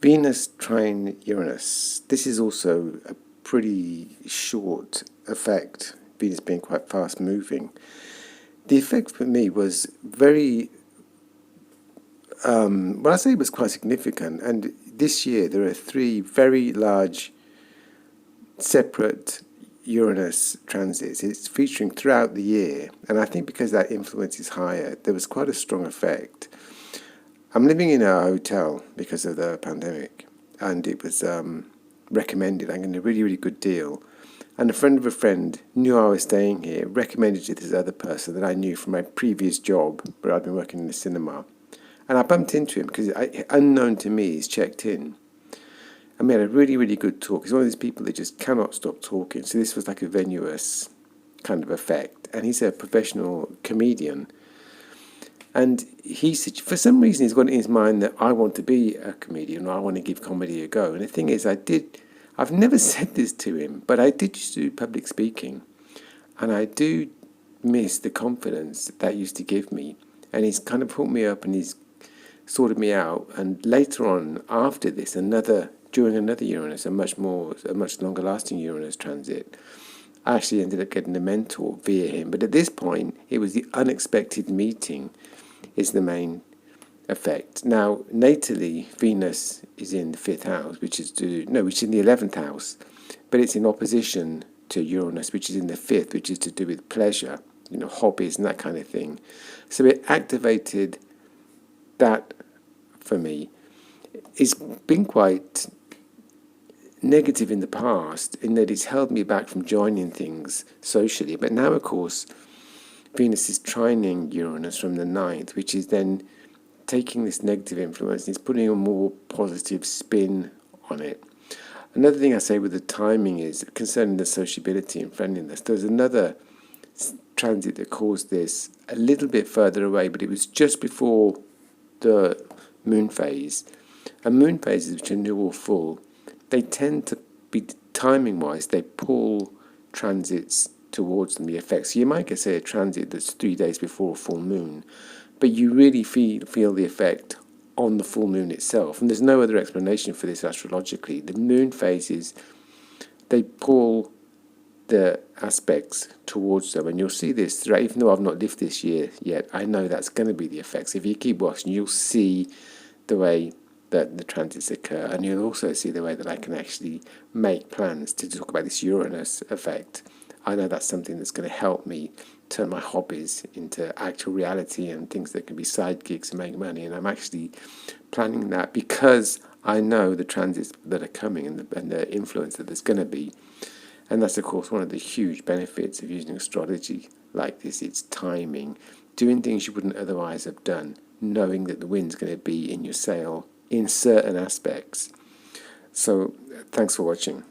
Venus trine Uranus. This is also a pretty short effect, Venus being quite fast moving. The effect for me was very, well, I say it was quite significant. And this year there are three very large separate Uranus transits. It's featuring throughout the year. And I think because that influence is higher, there was quite a strong effect. I'm living in a hotel because of the pandemic, and it was recommended. I'm getting a really, really good deal. And a friend of a friend knew I was staying here, recommended it to this other person that I knew from my previous job, where I'd been working in the cinema. And I bumped into him because, unknown to me, he's checked in. And we had a really, really good talk. He's one of these people that just cannot stop talking. So this was like a Venus kind of effect. And he's a professional comedian. And he said, for some reason, he's got it in his mind that I want to be a comedian, or I want to give comedy a go. And the thing is, I've never said this to him, but I did used to do public speaking. And I do miss the confidence that used to give me. And he's kind of put me up and he's sorted me out. And later on, after this, during another Uranus, a much longer lasting Uranus transit, I actually ended up getting a mentor via him. But at this point, it was the unexpected meeting is the main effect. Now, natally, Venus is in the 5th house, which is in the 11th house, but it's in opposition to Uranus, which is in the 5th, which is to do with pleasure, hobbies and that kind of thing. So it activated that for me. It's been quite negative in the past in that it's held me back from joining things socially, but now, of course, Venus is trining Uranus from the 9th, which is then taking this negative influence and it's putting a more positive spin on it. Another thing I say with the timing is concerning the sociability and friendliness. There's another transit that caused this a little bit further away, but it was just before the moon phase. And moon phases, which are new or full, they tend to be, timing-wise, they pull transits towards them, the effects. So you might get, say, a transit that's 3 days before a full moon, but you really feel the effect on the full moon itself. And there's no other explanation for this astrologically. The moon phases, they pull the aspects towards them, and you'll see this throughout. Even though I've not lived this year yet, I know that's going to be the effects. If you keep watching, you'll see the way that the transits occur, and you'll also see the way that I can actually make plans to talk about this Uranus effect. I know that's something that's going to help me turn my hobbies into actual reality and things that can be side gigs and make money. And I'm actually planning that because I know the transits that are coming and the influence that there's going to be. And that's, of course, one of the huge benefits of using astrology like this. It's timing, doing things you wouldn't otherwise have done, knowing that the wind's going to be in your sail in certain aspects. So thanks for watching.